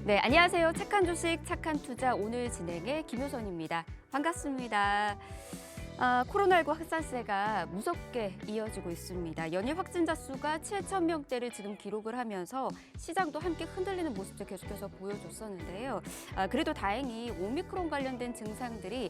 네, 안녕하세요. 착한 주식, 착한 투자 오늘 진행의 김효선입니다. 반갑습니다. 코로나19 확산세가 무섭게 이어지고 있습니다. 연일 확진자 수가 7,000명대를 지금 기록을 하면서 시장도 함께 흔들리는 모습도 계속해서 보여줬었는데요. 그래도 다행히 오미크론 관련된 증상들이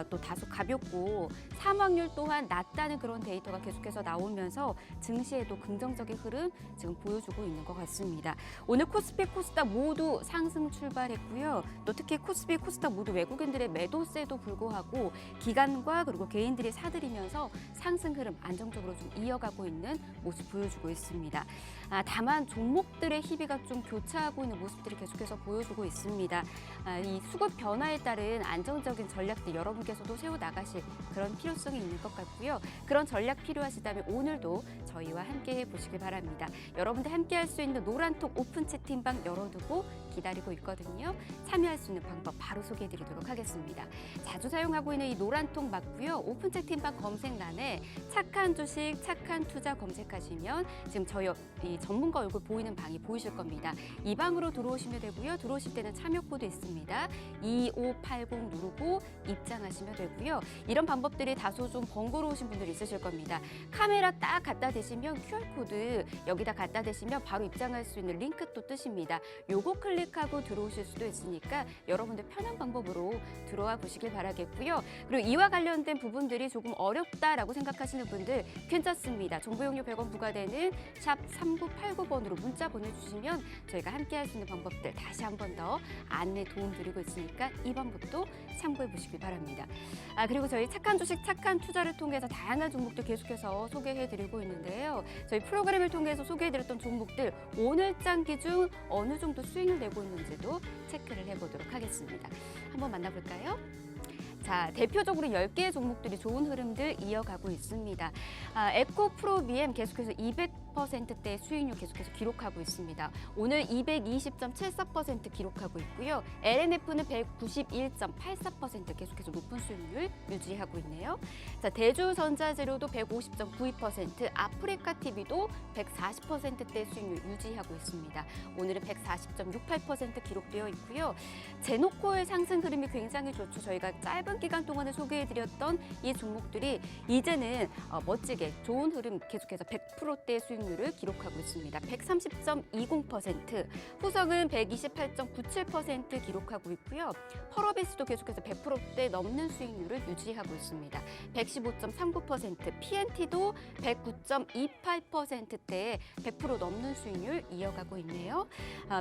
또 다소 가볍고 사망률 또한 낮다는 그런 데이터가 계속해서 나오면서 증시에도 긍정적인 흐름 지금 보여주고 있는 것 같습니다. 오늘 코스피, 코스닥 모두 상승 출발했고요. 또 특히 코스피, 코스닥 모두 외국인들의 매도세도 불구하고 기관과 그리고 개인들이 사들이면서 상승 흐름 안정적으로 좀 이어가고 있는 모습 보여주고 있습니다. 다만 종목들의 희비가 좀 교차하고 있는 모습들이 계속해서 보여주고 있습니다. 이 수급 변화에 따른 안정적인 전략들 여러분께서도 세워나가실 그런 필요성이 있는 것 같고요. 그런 전략 필요하시다면 오늘도 저희와 함께 해보시길 바랍니다. 여러분들 함께 할 수 있는 노란톡 오픈 채팅방 열어두고 기다리고 있거든요. 참여할 수 있는 방법 바로 소개해드리도록 하겠습니다. 자주 사용하고 있는 이 노란톡 맞고요. 오픈 채팅방 검색란에 착한 주식, 착한 투자 검색하시면 지금 저희 이 전문가 얼굴 보이는 방이 보이실 겁니다. 이 방으로 들어오시면 되고요. 들어오실 때는 참여 코드 있습니다. 2580 누르고 입장하시면 되고요. 이런 방법들이 다소 좀 번거로우신 분들이 있으실 겁니다. 카메라 딱 갖다 대시면 QR코드 여기다 갖다 대시면 바로 입장할 수 있는 링크 또 뜨십니다. 요거 클릭하고 들어오실 수도 있으니까 여러분들 편한 방법으로 들어와 보시길 바라겠고요. 그리고 이와 관련된 부분들이 조금 어렵다라고 생각하시는 분들 괜찮습니다. 정보 용료 100원 부과되는 샵 3989번으로 문자 보내주시면 저희가 함께 할 수 있는 방법들 다시 한 번 더 안내 도움 드리고 있으니까 이 방법도 참고해 보시길 바랍니다. 그리고 저희 착한 주식, 착한 투자를 통해서 다양한 종목들 계속해서 소개해 드리고 있는데요. 저희 프로그램을 통해서 소개해 드렸던 종목들 오늘장 기준 어느 정도 수익을 내고 있는지도 체크를 해보도록 하겠습니다. 한번 만나볼까요? 자, 대표적으로 10개의 종목들이 좋은 흐름들 이어가고 있습니다. 에코프로비엠 계속해서 200%대의 수익률 계속해서 기록하고 있습니다. 오늘 220.74% 기록하고 있고요. LNF는 191.84% 계속해서 높은 수익률 유지하고 있네요. 자, 대주전자재료도 150.92%, 아프리카TV도 140%대의 수익률 유지하고 있습니다. 오늘은 140.68% 기록되어 있고요. 제노코의 상승 흐름이 굉장히 좋죠. 저희가 짧은 기간 동안에 소개해드렸던 이 종목들이 이제는 멋지게 좋은 흐름 계속해서 100%대의 수익률을 기록하고 있습니다. 130.20%, 후성은 128.97% 기록하고 있고요. 펄어비스도 계속해서 100%대 넘는 수익률을 유지하고 있습니다. 115.39%, PNT도 109.28%대의 100% 넘는 수익률 이어가고 있네요.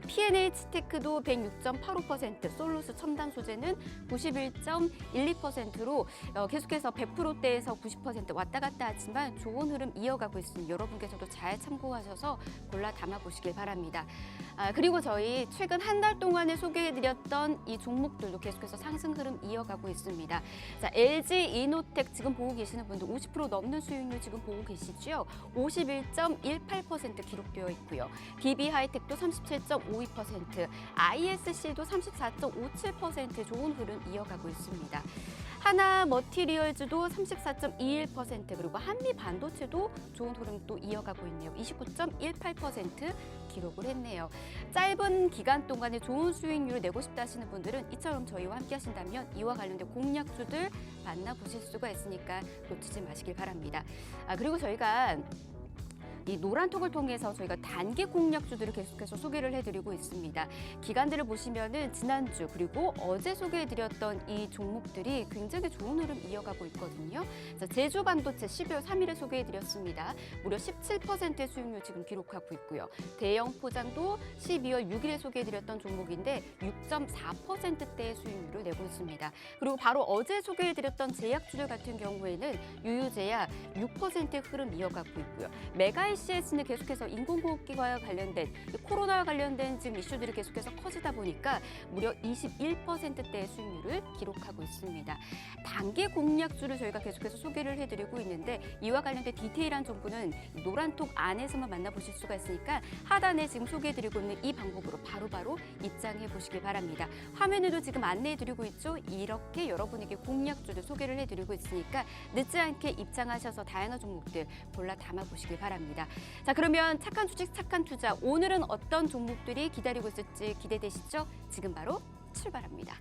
PNH테크도 106.85%, 솔루스 첨단 소재는 91.12%로 계속해서 100%대에서 90% 왔다 갔다 하지만 좋은 흐름 이어가고 있으니 여러분께서도 잘 참고하셔서 골라 담아 보시길 바랍니다. 그리고 저희 최근 한 달 동안에 소개해드렸던 이 종목들도 계속해서 상승 흐름 이어가고 있습니다. 자, LG 이노텍 지금 보고 계시는 분들 50% 넘는 수익률 지금 보고 계시죠? 51.18% 기록되어 있고요. DB하이텍도 37.52%, ISC도 34.57% 좋은 흐름 이어가고 있습니다. 하나머티리얼즈도 34.21% 그리고 한미반도체도 좋은 흐름 또 이어가고 있네요. 29.18% 기록을 했네요. 짧은 기간 동안에 좋은 수익률을 내고 싶다 하시는 분들은 이처럼 저희와 함께 하신다면 이와 관련된 공략주들 만나보실 수가 있으니까 놓치지 마시길 바랍니다. 그리고 저희가 이 노란톡을 통해서 저희가 단기 공략주들을 계속해서 소개를 해드리고 있습니다. 기간들을 보시면은 지난주 그리고 어제 소개해드렸던 이 종목들이 굉장히 좋은 흐름 이어가고 있거든요. 자, 제주반도체 12월 3일에 소개해드렸습니다. 무려 17%의 수익률 지금 기록하고 있고요. 대형 포장도 12월 6일에 소개해드렸던 종목인데 6.4%대의 수익률을 내고 있습니다. 그리고 바로 어제 소개해드렸던 제약주들 같은 경우에는 유유제약 6%의 흐름 이어가고 있고요. CS는 계속해서 인공호흡기와 관련된 코로나와 관련된 지금 이슈들이 계속해서 커지다 보니까 무려 21%대의 수익률을 기록하고 있습니다. 단기 공략주를 저희가 계속해서 소개를 해드리고 있는데 이와 관련된 디테일한 정보는 노란톡 안에서만 만나보실. 보실 수가 있으니까 하단에 지금 소개해드리고 있는 이 방법으로 바로바로 입장해 보시길 바랍니다. 화면에도 지금 안내해드리고 있죠. 이렇게 여러분에게 공략주를 소개를 해드리고 있으니까 늦지 않게 입장하셔서 다양한 종목들 골라 담아보시길 바랍니다. 있습니다. 자, 그러면 착한 주식, 착한 투자. 오늘은 어떤 종목들이 기다리고 있을지 기대되시죠? 지금 바로 출발합니다.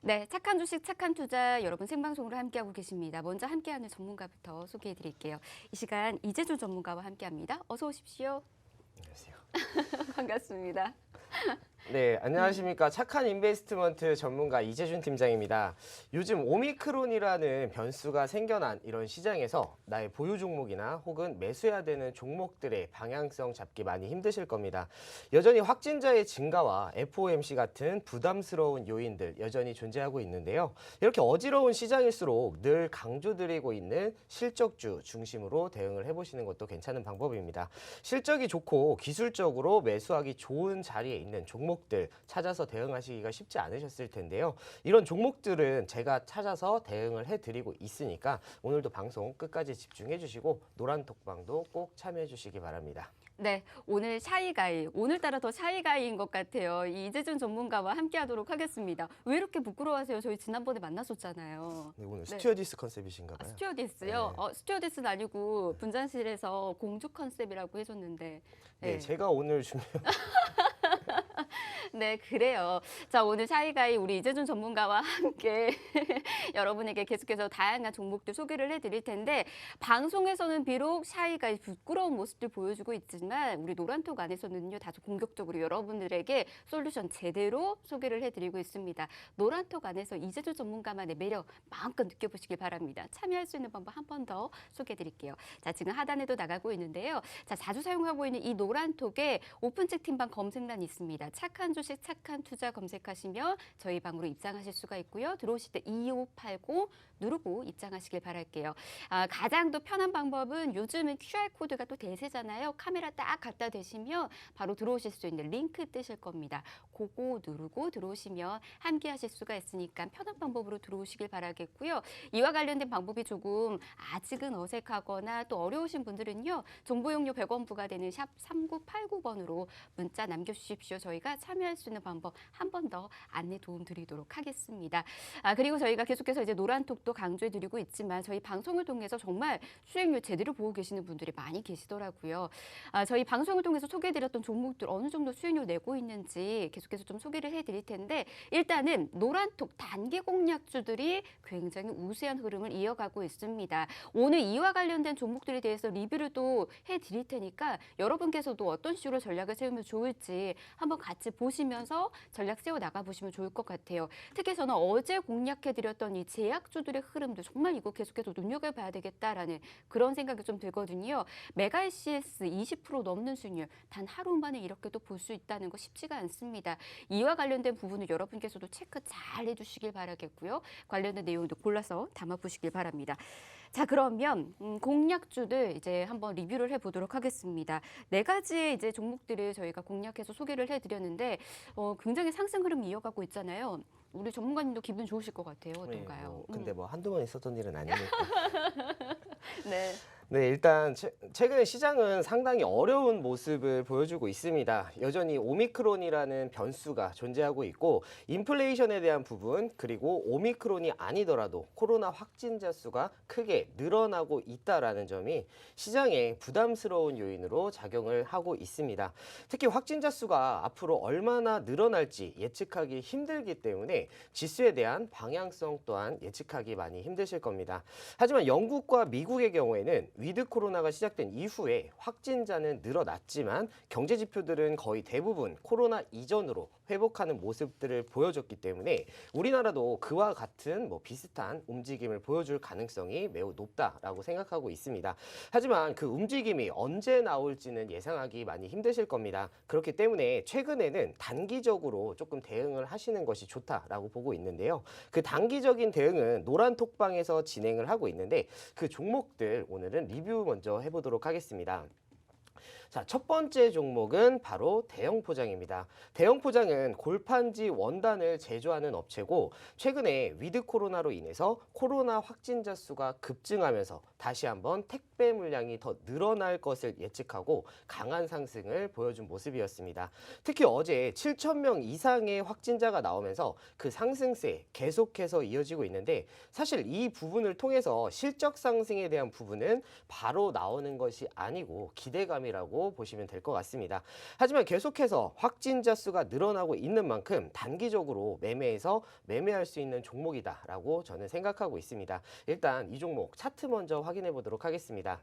네, 착한 주식, 착한 투자 여러분 생방송으로 함께하고 계십니다. 먼저 함께하는 전문가부터 소개해드릴게요. 이 시간 이재준 전문가와 함께합니다. 어서 오십시오. 안녕하세요. 반갑습니다. 네, 안녕하십니까. 착한 인베스트먼트 전문가 이재준 팀장입니다. 요즘 오미크론이라는 변수가 생겨난 이런 시장에서 나의 보유 종목이나 혹은 매수해야 되는 종목들의 방향성 잡기 많이 힘드실 겁니다. 여전히 확진자의 증가와 FOMC 같은 부담스러운 요인들 여전히 존재하고 있는데요. 이렇게 어지러운 시장일수록 늘 강조드리고 있는 실적주 중심으로 대응을 해보시는 것도 괜찮은 방법입니다. 실적이 좋고 기술적으로 매수하기 좋은 자리에 있는 종목들 찾아서 대응하시기가 쉽지 않으셨을 텐데요. 이런 종목들은 제가 찾아서 대응을 해드리고 있으니까 오늘도 방송 끝까지 집중해 주시고 노란 톡방도 꼭 참여해 주시기 바랍니다. 네, 오늘 샤이가이, 오늘따라 더 샤이가이인 것 같아요. 이 이재준 전문가와 함께하도록 하겠습니다. 왜 이렇게 부끄러워하세요? 저희 지난번에 만났었잖아요. 네, 오늘 네. 스튜어디스 컨셉이신가 봐요. 스튜어디스요? 네. 스튜어디스는 아니고 분장실에서 공주 컨셉이라고 해줬는데. 네, 제가 오늘 네, 그래요. 자, 오늘 샤이가이 우리 이재준 전문가와 함께 여러분에게 계속해서 다양한 종목들 소개를 해드릴 텐데 방송에서는 비록 샤이가이 부끄러운 모습들 보여주고 있지만 우리 노란톡 안에서는요 다소 공격적으로 여러분들에게 솔루션 제대로 소개를 해드리고 있습니다. 노란톡 안에서 이재준 전문가만의 매력 마음껏 느껴보시길 바랍니다. 참여할 수 있는 방법 한 번 더 소개해드릴게요. 자, 지금 하단에도 나가고 있는데요. 자, 자주 사용하고 있는 이 노란톡에 오픈책 팀방 검색란이 있습니다. 착한 주식, 착한 투자 검색하시면 저희 방으로 입장하실 수가 있고요. 들어오실 때 2580 누르고 입장하시길 바랄게요. 가장 더 편한 방법은 요즘은 QR코드가 또 대세잖아요. 카메라 딱 갖다 대시면 바로 들어오실 수 있는 링크 뜨실 겁니다. 그거 누르고 들어오시면 함께 하실 수가 있으니까 편한 방법으로 들어오시길 바라겠고요. 이와 관련된 방법이 조금 아직은 어색하거나 또 어려우신 분들은요. 정보용료 100원 부과되는 샵 3989번으로 문자 남겨주십시오. 저희가 참여할 수 있는 방법 한 번 더 안내 도움 드리도록 하겠습니다. 그리고 저희가 계속해서 이제 노란톡도 강조해드리고 있지만 저희 방송을 통해서 정말 수익률 제대로 보고 계시는 분들이 많이 계시더라고요. 저희 방송을 통해서 소개해드렸던 종목들 어느 정도 수익률 내고 있는지 계속해서 좀 소개를 해드릴 텐데 일단은 노란톡 단기 공략주들이 굉장히 우세한 흐름을 이어가고 있습니다. 오늘 이와 관련된 종목들에 대해서 리뷰를 또 해드릴 테니까 여러분께서도 어떤 식으로 전략을 세우면 좋을지 한번 같이 보시면서 전략 세워 나가보시면 좋을 것 같아요. 특히 저는 어제 공략해드렸던 이 제약주들의 흐름도 정말 이거 계속해서 눈여겨봐야 되겠다라는 그런 생각이 좀 들거든요. 메가 ICS 20% 넘는 수익률 단 하루 만에 이렇게 또 볼 수 있다는 거 쉽지가 않습니다. 이와 관련된 부분을 여러분께서도 체크 잘 해주시길 바라겠고요. 관련된 내용도 골라서 담아보시길 바랍니다. 자, 그러면 공략주들 이제 한번 리뷰를 해보도록 하겠습니다. 4가지의 이제 종목들을 저희가 공략해서 소개를 해드렸는데 굉장히 상승 흐름 이어가고 있잖아요. 우리 전문가님도 기분 좋으실 것 같아요. 어떤가요? 네, 근데 뭐 한두 번 있었던 일은 아니니까. 네. 네, 일단 최근에 시장은 상당히 어려운 모습을 보여주고 있습니다. 여전히 오미크론이라는 변수가 존재하고 있고 인플레이션에 대한 부분 그리고 오미크론이 아니더라도 코로나 확진자 수가 크게 늘어나고 있다라는 점이 시장에 부담스러운 요인으로 작용을 하고 있습니다. 특히 확진자 수가 앞으로 얼마나 늘어날지 예측하기 힘들기 때문에 지수에 대한 방향성 또한 예측하기 많이 힘드실 겁니다. 하지만 영국과 미국의 경우에는 위드 코로나가 시작된 이후에 확진자는 늘어났지만 경제 지표들은 거의 대부분 코로나 이전으로 회복하는 모습들을 보여줬기 때문에 우리나라도 그와 같은 비슷한 움직임을 보여줄 가능성이 매우 높다라고 생각하고 있습니다. 하지만 그 움직임이 언제 나올지는 예상하기 많이 힘드실 겁니다. 그렇기 때문에 최근에는 단기적으로 조금 대응을 하시는 것이 좋다라고 보고 있는데요. 그 단기적인 대응은 노란톡방에서 진행을 하고 있는데 그 종목들 오늘은 리뷰 먼저 해보도록 하겠습니다. 자, 첫 번째 종목은 바로 대형 포장입니다. 대형 포장은 골판지 원단을 제조하는 업체고 최근에 위드 코로나로 인해서 코로나 확진자 수가 급증하면서 다시 한번 택배 물량이 더 늘어날 것을 예측하고 강한 상승을 보여준 모습이었습니다. 특히 어제 7천 명 이상의 확진자가 나오면서 그 상승세 계속해서 이어지고 있는데 사실 이 부분을 통해서 실적 상승에 대한 부분은 바로 나오는 것이 아니고 기대감이라고 보시면 될 것 같습니다. 하지만 계속해서 확진자 수가 늘어나고 있는 만큼 단기적으로 매매해서 매매할 수 있는 종목이다라고 저는 생각하고 있습니다. 일단 이 종목 차트 먼저 확인해 보도록 하겠습니다.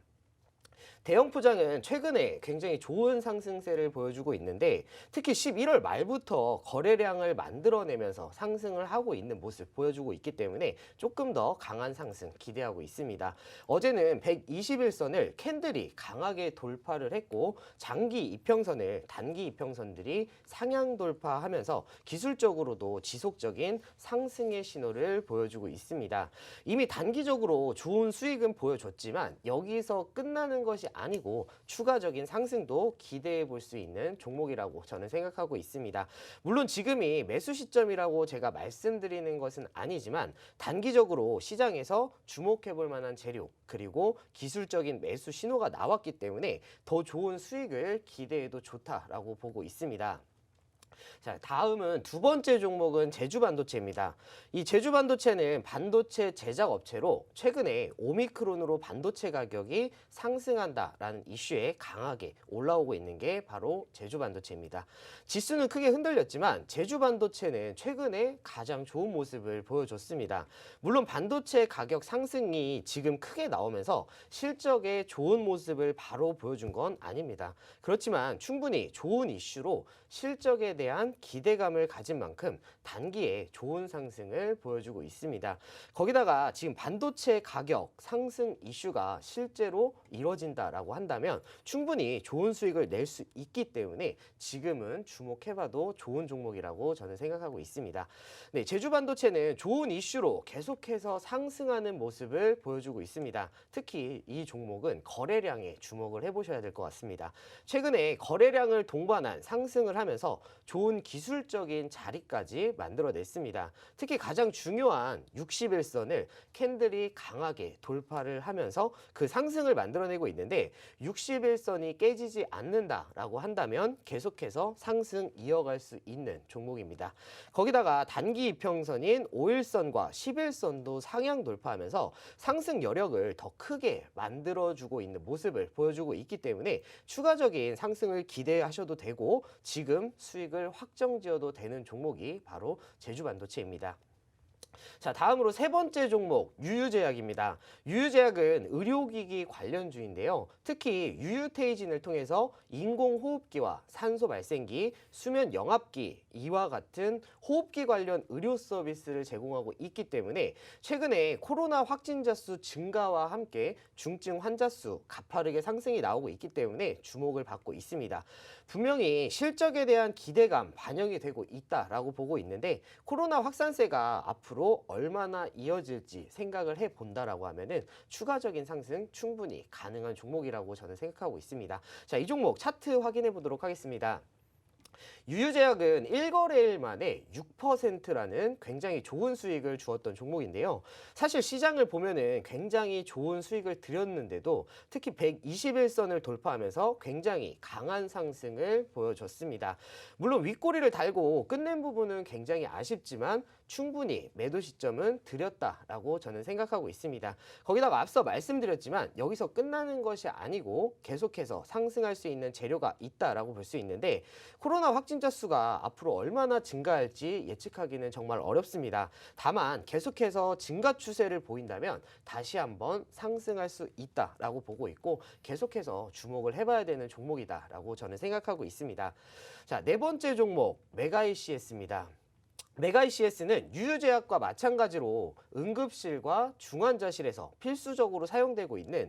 대형 포장은 최근에 굉장히 좋은 상승세를 보여주고 있는데 특히 11월 말부터 거래량을 만들어내면서 상승을 하고 있는 모습 보여주고 있기 때문에 조금 더 강한 상승 기대하고 있습니다. 어제는 121선을 캔들이 강하게 돌파를 했고 장기 이평선을 단기 이평선들이 상향 돌파하면서 기술적으로도 지속적인 상승의 신호를 보여주고 있습니다. 이미 단기적으로 좋은 수익은 보여줬지만 여기서 끝나는 것이 아니고 추가적인 상승도 기대해 볼 수 있는 종목이라고 저는 생각하고 있습니다. 물론 지금이 매수 시점이라고 제가 말씀드리는 것은 아니지만 단기적으로 시장에서 주목해 볼 만한 재료 그리고 기술적인 매수 신호가 나왔기 때문에 더 좋은 수익을 기대해도 좋다라고 보고 있습니다. 자, 다음은 두 번째 종목은 제주반도체입니다. 이 제주반도체는 반도체 제작 업체로 최근에 오미크론으로 반도체 가격이 상승한다라는 이슈에 강하게 올라오고 있는 게 바로 제주반도체입니다. 지수는 크게 흔들렸지만 제주반도체는 최근에 가장 좋은 모습을 보여줬습니다. 물론 반도체 가격 상승이 지금 크게 나오면서 실적에 좋은 모습을 바로 보여준 건 아닙니다. 그렇지만 충분히 좋은 이슈로 실적에 대한 기대감을 가진 만큼 단기에 좋은 상승을 보여주고 있습니다. 거기다가 지금 반도체 가격 상승 이슈가 실제로 이뤄진다라고 한다면 충분히 좋은 수익을 낼 수 있기 때문에 지금은 주목해봐도 좋은 종목이라고 저는 생각하고 있습니다. 네, 제주반도체는 좋은 이슈로 계속해서 상승하는 모습을 보여주고 있습니다. 특히 이 종목은 거래량에 주목을 해보셔야 될 것 같습니다. 최근에 거래량을 동반한 상승을 하면서 좋은 기술적인 자리까지 만들어냈습니다. 특히 가장 중요한 61선을 캔들이 강하게 돌파를 하면서 그 상승을 만들어내고 있는데 61선이 깨지지 않는다라고 한다면 계속해서 상승 이어갈 수 있는 종목입니다. 거기다가 단기 이평선인 5일선과 11선도 상향 돌파하면서 상승 여력을 더 크게 만들어주고 있는 모습을 보여주고 있기 때문에 추가적인 상승을 기대하셔도 되고 지금 수익을 확정지어도 되는 종목이 바로 제주반도체입니다. 자, 다음으로 세 번째 종목 유유제약입니다. 유유제약은 의료기기 관련주인데요. 특히 유유테이진을 통해서 인공호흡기와 산소 발생기, 수면 영압기 이와 같은 호흡기 관련 의료 서비스를 제공하고 있기 때문에 최근에 코로나 확진자 수 증가와 함께 중증 환자 수 가파르게 상승이 나오고 있기 때문에 주목을 받고 있습니다. 분명히 실적에 대한 기대감 반영이 되고 있다라고 보고 있는데 코로나 확산세가 앞으로 얼마나 이어질지 생각을 해본다라고 하면은 추가적인 상승 충분히 가능한 종목이라고 저는 생각하고 있습니다. 자, 이 종목 차트 확인해 보도록 하겠습니다. 유유제약은 1거래일 만에 6%라는 굉장히 좋은 수익을 주었던 종목인데요. 사실 시장을 보면은 굉장히 좋은 수익을 들였는데도 특히 121선을 돌파하면서 굉장히 강한 상승을 보여줬습니다. 물론 윗꼬리를 달고 끝낸 부분은 굉장히 아쉽지만 충분히 매도 시점은 드렸다라고 저는 생각하고 있습니다. 거기다가 앞서 말씀드렸지만 여기서 끝나는 것이 아니고 계속해서 상승할 수 있는 재료가 있다라고 볼 수 있는데 코로나 확진자 수가 앞으로 얼마나 증가할지 예측하기는 정말 어렵습니다. 다만 계속해서 증가 추세를 보인다면 다시 한번 상승할 수 있다라고 보고 있고 계속해서 주목을 해봐야 되는 종목이다라고 저는 생각하고 있습니다. 자, 네 번째 종목 메가이CS입니다. 메가이CS는 유유제약과 마찬가지로 응급실과 중환자실에서 필수적으로 사용되고 있는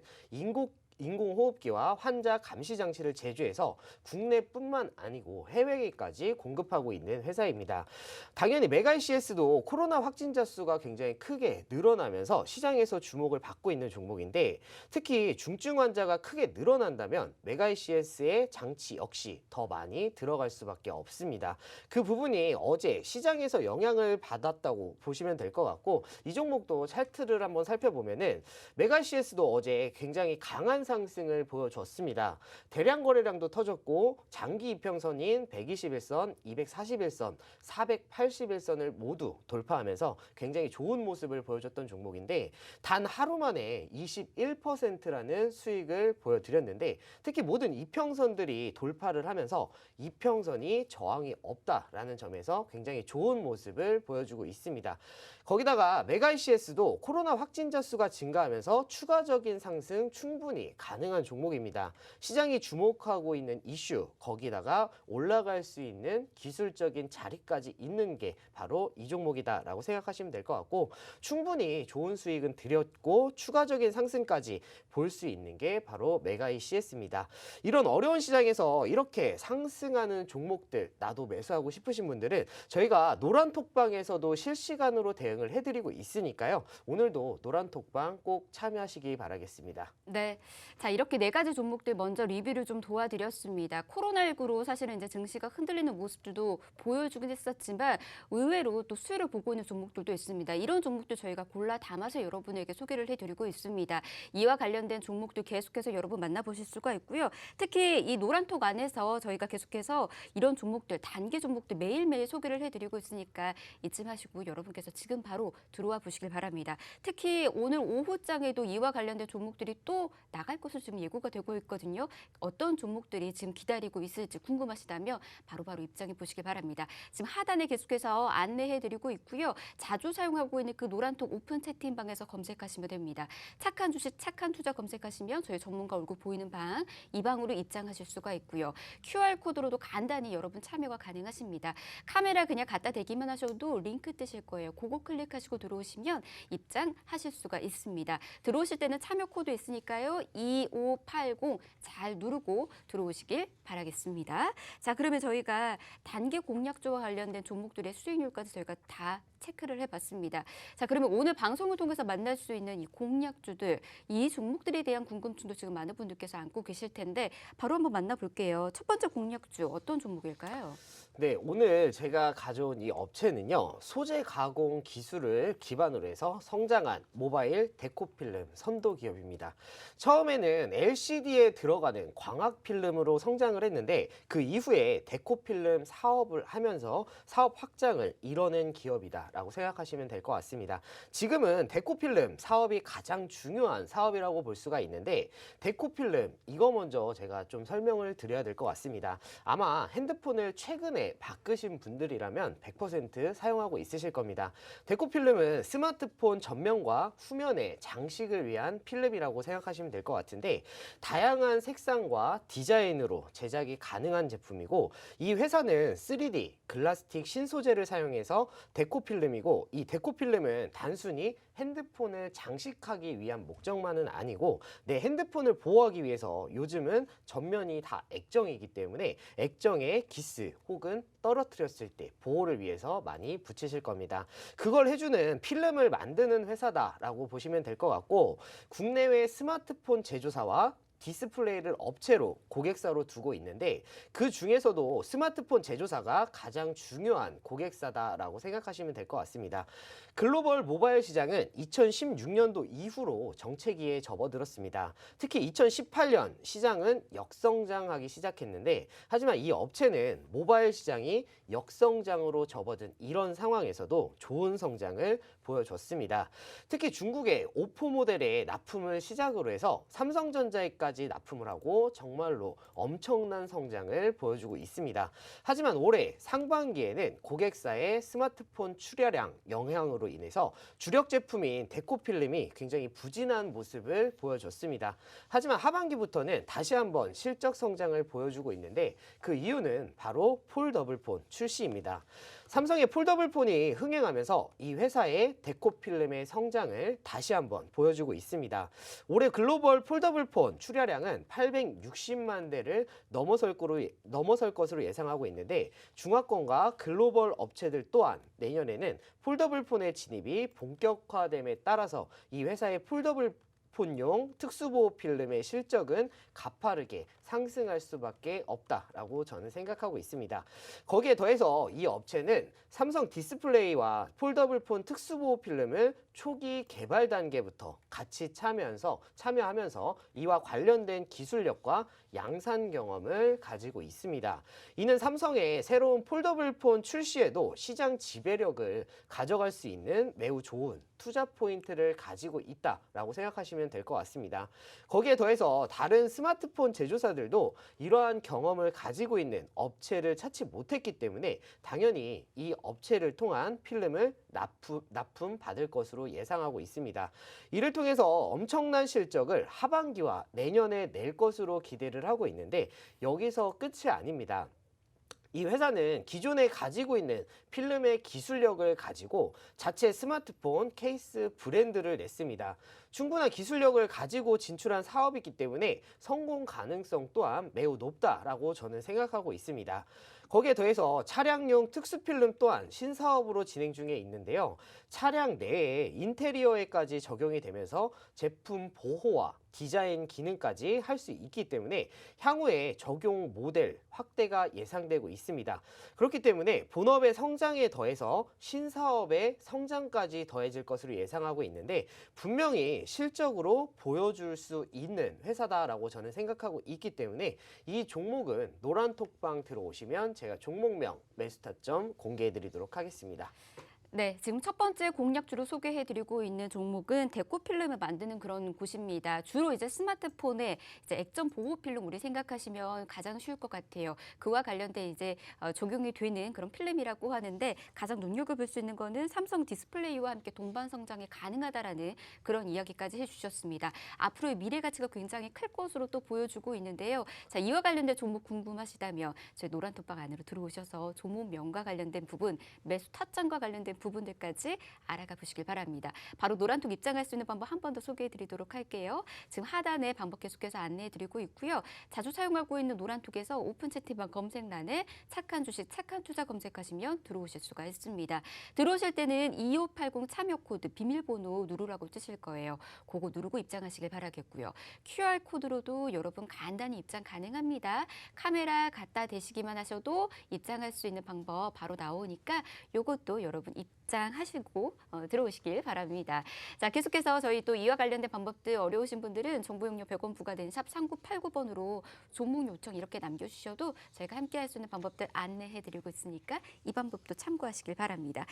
인공호흡기와 환자 감시 장치를 제조해서 국내뿐만 아니고 해외에까지 공급하고 있는 회사입니다. 당연히 메가이CS도 코로나 확진자 수가 굉장히 크게 늘어나면서 시장에서 주목을 받고 있는 종목인데 특히 중증 환자가 크게 늘어난다면 메가이CS의 장치 역시 더 많이 들어갈 수밖에 없습니다. 그 부분이 어제 시장에서 영향을 받았다고 보시면 될 것 같고 이 종목도 차트를 한번 살펴보면은 메가이CS도 어제 굉장히 강한 상승을 보여줬습니다. 대량 거래량도 터졌고 장기 이평선인 121선, 241선, 481선을 모두 돌파하면서 굉장히 좋은 모습을 보여줬던 종목인데 단 하루 만에 21%라는 수익을 보여드렸는데 특히 모든 이평선들이 돌파를 하면서 이평선이 저항이 없다라는 점에서 굉장히 좋은 모습을 보여주고 있습니다. 거기다가 메가이CS도 코로나 확진자 수가 증가하면서 추가적인 상승 충분히 가능한 종목입니다. 시장이 주목하고 있는 이슈, 거기다가 올라갈 수 있는 기술적인 자리까지 있는 게 바로 이 종목이다라고 생각하시면 될 것 같고 충분히 좋은 수익은 드렸고 추가적인 상승까지 볼 수 있는 게 바로 메가이CS입니다. 이런 어려운 시장에서 이렇게 상승하는 종목들 나도 매수하고 싶으신 분들은 저희가 노란톡방에서도 실시간으로 대응을 해드리고 있으니까요. 오늘도 노란톡방 꼭 참여하시기 바라겠습니다. 네. 자, 이렇게 네 가지 종목들 먼저 리뷰를 좀 도와드렸습니다. 코로나19로 사실은 이제 증시가 흔들리는 모습들도 보여주긴 했었지만 의외로 또 수혜를 보고 있는 종목들도 있습니다. 이런 종목들 저희가 골라 담아서 여러분에게 소개를 해드리고 있습니다. 이와 관련된 종목들 계속해서 여러분 만나보실 수가 있고요. 특히 이 노란톡 안에서 저희가 계속해서 이런 종목들, 단기 종목들 매일매일 소개를 해드리고 있으니까 잊지 마시고 여러분께서 지금 바로 들어와 보시길 바랍니다. 특히 오늘 오후장에도 이와 관련된 종목들이 또 나갈 것으로 지금 예고가 되고 있거든요. 어떤 종목들이 지금 기다리고 있을지 궁금하시다면 바로바로 입장해 보시기 바랍니다. 지금 하단에 계속해서 안내해드리고 있고요. 자주 사용하고 있는 그 노란톡 오픈 채팅방에서 검색하시면 됩니다. 착한 주식, 착한 투자 검색하시면 저희 전문가 얼굴 보이는 방, 이 방으로 입장하실 수가 있고요. QR코드로도 간단히 여러분 참여가 가능하십니다. 카메라 그냥 갖다 대기만 하셔도 링크 뜨실 거예요. 그거 클릭하시고 들어오시면 입장하실 수가 있습니다. 들어오실 때는 참여 코드 있으니까요. 2580 잘 누르고 들어오시길 바라겠습니다. 자, 그러면 저희가 단기 공략주와 관련된 종목들의 수익률까지 저희가 다 체크를 해봤습니다. 자, 그러면 오늘 방송을 통해서 만날 수 있는 이 공략주들, 이 종목들에 대한 궁금증도 지금 많은 분들께서 안고 계실 텐데 바로 한번 만나볼게요. 첫 번째 공략주 어떤 종목일까요? 네, 오늘 제가 가져온 이 업체는요, 소재 가공 기술을 기반으로 해서 성장한 모바일 데코필름 선도 기업입니다. 처음에는 LCD에 들어가는 광학 필름으로 성장을 했는데 그 이후에 데코필름 사업을 하면서 사업 확장을 이뤄낸 기업이다라고 생각하시면 될 것 같습니다. 지금은 데코필름 사업이 가장 중요한 사업이라고 볼 수가 있는데 데코필름 이거 먼저 제가 좀 설명을 드려야 될 것 같습니다. 아마 핸드폰을 최근에 바꾸신 분들이라면 100% 사용하고 있으실 겁니다. 데코필름은 스마트폰 전면과 후면의 장식을 위한 필름이라고 생각하시면 될 것 같은데 다양한 색상과 디자인으로 제작이 가능한 제품이고 이 회사는 3D 글라스틱 신소재를 사용해서 데코필름이고 이 데코필름은 단순히 핸드폰을 장식하기 위한 목적만은 아니고 내 핸드폰을 보호하기 위해서 요즘은 전면이 다 액정이기 때문에 액정에 기스 혹은 떨어뜨렸을 때 보호를 위해서 많이 붙이실 겁니다. 그걸 해주는 필름을 만드는 회사다라고 보시면 될 것 같고 국내외 스마트폰 제조사와 디스플레이를 업체로 고객사로 두고 있는데 그 중에서도 스마트폰 제조사가 가장 중요한 고객사다라고 생각하시면 될 것 같습니다. 글로벌 모바일 시장은 2016년도 이후로 정체기에 접어들었습니다. 특히 2018년 시장은 역성장하기 시작했는데 하지만 이 업체는 모바일 시장이 역성장으로 접어든 이런 상황에서도 좋은 성장을 보여줬습니다. 특히 중국의 오포 모델의 납품을 시작으로 해서 삼성전자에까지 납품을 하고 정말로 엄청난 성장을 보여주고 있습니다. 하지만 올해 상반기에는 고객사의 스마트폰 출하량 영향으로 인해서 주력 제품인 데코필름이 굉장히 부진한 모습을 보여줬습니다. 하지만 하반기부터는 다시 한번 실적 성장을 보여주고 있는데 그 이유는 바로 폴더블폰 출시입니다. 삼성의 폴더블폰이 흥행하면서 이 회사의 데코필름의 성장을 다시 한번 보여주고 있습니다. 올해 글로벌 폴더블폰 출하량은 860만 대를 넘어설 것으로 예상하고 있는데 중화권과 글로벌 업체들 또한 내년에는 폴더블폰의 진입이 본격화됨에 따라서 이 회사의 폴더블폰용 특수보호 필름의 실적은 가파르게 상승할 수밖에 없다라고 저는 생각하고 있습니다. 거기에 더해서 이 업체는 삼성 디스플레이와 폴더블폰 특수보호 필름을 초기 개발 단계부터 같이 참여하면서 이와 관련된 기술력과 양산 경험을 가지고 있습니다. 이는 삼성의 새로운 폴더블폰 출시에도 시장 지배력을 가져갈 수 있는 매우 좋은 투자 포인트를 가지고 있다라고 생각하시면 될 것 같습니다. 거기에 더해서 다른 스마트폰 제조사들도 이러한 경험을 가지고 있는 업체를 찾지 못했기 때문에 당연히 이 업체를 통한 필름을 납품 받을 것으로 예상하고 있습니다. 이를 통해서 엄청난 실적을 하반기와 내년에 낼 것으로 기대를 하고 있는데 여기서 끝이 아닙니다. 이 회사는 기존에 가지고 있는 필름의 기술력을 가지고 자체 스마트폰 케이스 브랜드를 냈습니다. 충분한 기술력을 가지고 진출한 사업이기 때문에 성공 가능성 또한 매우 높다라고 저는 생각하고 있습니다. 거기에 더해서 차량용 특수필름 또한 신사업으로 진행 중에 있는데요. 차량 내에 인테리어에까지 적용이 되면서 제품 보호와 디자인 기능까지 할 수 있기 때문에 향후에 적용 모델 확대가 예상되고 있습니다. 그렇기 때문에 본업의 성장에 더해서 신사업의 성장까지 더해질 것으로 예상하고 있는데 분명히 실적으로 보여줄 수 있는 회사다라고 저는 생각하고 있기 때문에 이 종목은 노란톡방 들어오시면 제가 종목명 매수 타점 공개해 드리도록 하겠습니다. 네, 지금 첫 번째 공략주로 소개해드리고 있는 종목은 데코필름을 만드는 그런 곳입니다. 주로 이제 스마트폰에 이제 액정 보호 필름 우리 생각하시면 가장 쉬울 것 같아요. 그와 관련된 이제 적용이 되는 그런 필름이라고 하는데 가장 눈여겨볼 수 있는 거는 삼성 디스플레이와 함께 동반 성장이 가능하다라는 그런 이야기까지 해주셨습니다. 앞으로의 미래 가치가 굉장히 클 것으로 또 보여주고 있는데요. 자, 이와 관련된 종목 궁금하시다면 저희 노란톡방 안으로 들어오셔서 종목명과 관련된 부분, 매수 타점과 관련된 부분들까지 알아가 보시길 바랍니다. 바로 노란톡 입장할 수 있는 방법 한 번 더 소개해 드리도록 할게요. 지금 하단에 방법 계속해서 안내해 드리고 있고요. 자주 사용하고 있는 노란톡에서 오픈 채팅방 검색란에 착한 주식, 착한 투자 검색하시면 들어오실 수가 있습니다. 들어오실 때는 2580 참여 코드 비밀번호 누르라고 뜨실 거예요. 그거 누르고 입장하시길 바라겠고요. QR코드로도 여러분 간단히 입장 가능합니다. 카메라 갖다 대시기만 하셔도 입장할 수 있는 방법 바로 나오니까 이것도 여러분 입장하시고 들어오시길 바랍니다. 자, 계속해서 저희 또 이와 관련된 방법들 어려우신 분들은 정보용료 100원 부과된 샵 3989번으로 종목 요청 이렇게 남겨주셔도 저희가 함께 할 수 있는 방법들 안내해드리고 있으니까 이 방법도 참고하시길 바랍니다.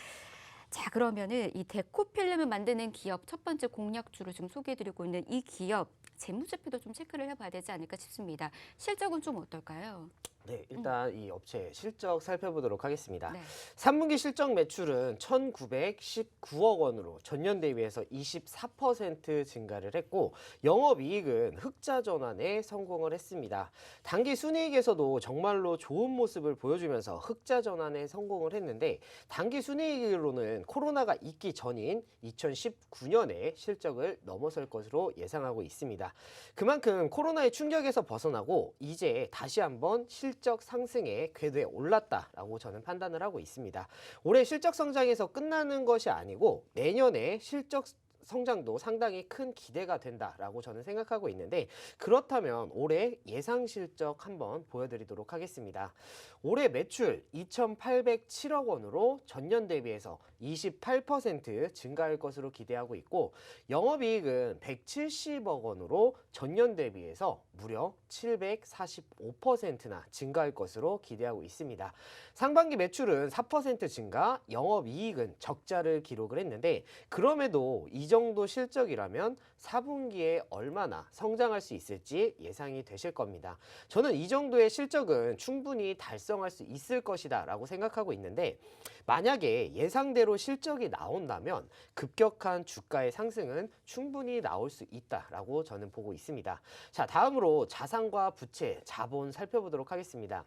자, 그러면은 이 데코필름을 만드는 기업 첫 번째 공략주로 지금 소개해드리고 있는 이 기업 재무제표도 좀 체크를 해봐야 되지 않을까 싶습니다. 실적은 좀 어떨까요? 네, 일단 이 업체 실적 살펴보도록 하겠습니다. 네. 3분기 실적 매출은 1,919억 원으로 전년 대비해서 24% 증가를 했고 영업이익은 흑자 전환에 성공을 했습니다. 단기 순이익에서도 정말로 좋은 모습을 보여주면서 흑자 전환에 성공을 했는데 단기 순이익으로는 코로나가 있기 전인 2019년에 실적을 넘어설 것으로 예상하고 있습니다. 그만큼 코로나의 충격에서 벗어나고 이제 다시 한번 실적 상승의 궤도에 올랐다라고 저는 판단을 하고 있습니다. 올해 실적 성장에서 끝나는 것이 아니고 내년에 실적 성장도 상당히 큰 기대가 된다라고 저는 생각하고 있는데 그렇다면 올해 예상 실적 한번 보여드리도록 하겠습니다. 올해 매출 2,807억 원으로 전년 대비해서 28% 증가할 것으로 기대하고 있고 영업이익은 170억 원으로 전년 대비해서 무려 745%나 증가할 것으로 기대하고 있습니다. 상반기 매출은 4% 증가, 영업이익은 적자를 기록을 했는데 그럼에도 이 정도 실적이라면 4분기에 얼마나 성장할 수 있을지 예상이 되실 겁니다. 저는 이 정도의 실적은 충분히 달성할 수 있을 것이다 라고 생각하고 있는데 만약에 예상대로 실적이 나온다면 급격한 주가의 상승은 충분히 나올 수 있다라고 저는 보고 있습니다. 자, 다음으로 자산과 부채, 자본 살펴보도록 하겠습니다.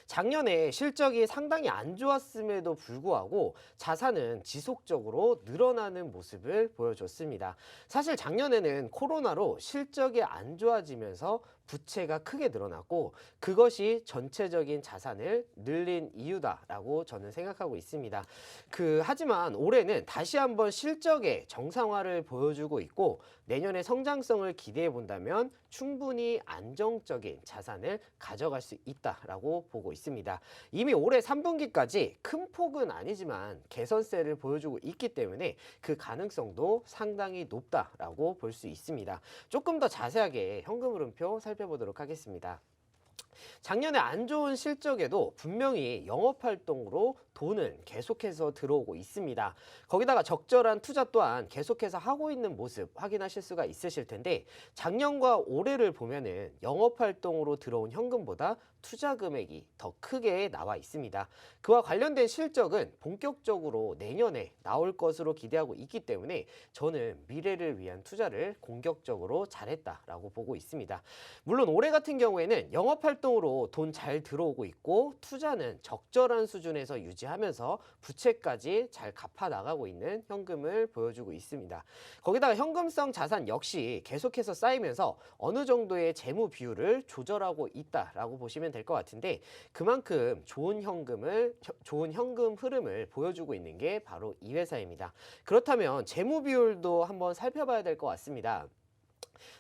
작년에 실적이 상당히 안 좋았음에도 불구하고 자산은 지속적으로 늘어나는 모습을 보여줬습니다. 사실 작년에는 코로나로 실적이 안 좋아지면서 부채가 크게 늘어났고 그것이 전체적인 자산을 늘린 이유다라고 저는 생각하고 있습니다. 하지만 올해는 다시 한번 실적의 정상화를 보여주고 있고 내년에 성장성을 기대해 본다면 충분히 안정적인 자산을 가져갈 수 있다라고 보고 있습니다. 이미 올해 3분기까지 큰 폭은 아니지만 개선세를 보여주고 있기 때문에 그 가능성도 상당히 높다라고 볼 수 있습니다. 조금 더 자세하게 현금 흐름표 살펴보도록 하겠습니다. 작년에 안 좋은 실적에도 분명히 영업활동으로 돈은 계속해서 들어오고 있습니다. 거기다가 적절한 투자 또한 계속해서 하고 있는 모습 확인하실 수가 있으실 텐데 작년과 올해를 보면은 영업활동으로 들어온 현금보다 투자 금액이 더 크게 나와 있습니다. 그와 관련된 실적은 본격적으로 내년에 나올 것으로 기대하고 있기 때문에 저는 미래를 위한 투자를 공격적으로 잘했다라고 보고 있습니다. 물론 올해 같은 경우에는 영업활동으로 돈 잘 들어오고 있고 투자는 적절한 수준에서 유지하면서 부채까지 잘 갚아 나가고 있는 현금을 보여주고 있습니다. 거기다가 현금성 자산 역시 계속해서 쌓이면서 어느 정도의 재무 비율을 조절하고 있다라고 보시면 될 것 같은데 그만큼 좋은 현금 흐름을 보여주고 있는 게 바로 이 회사입니다. 그렇다면 재무 비율도 한번 살펴봐야 될 것 같습니다.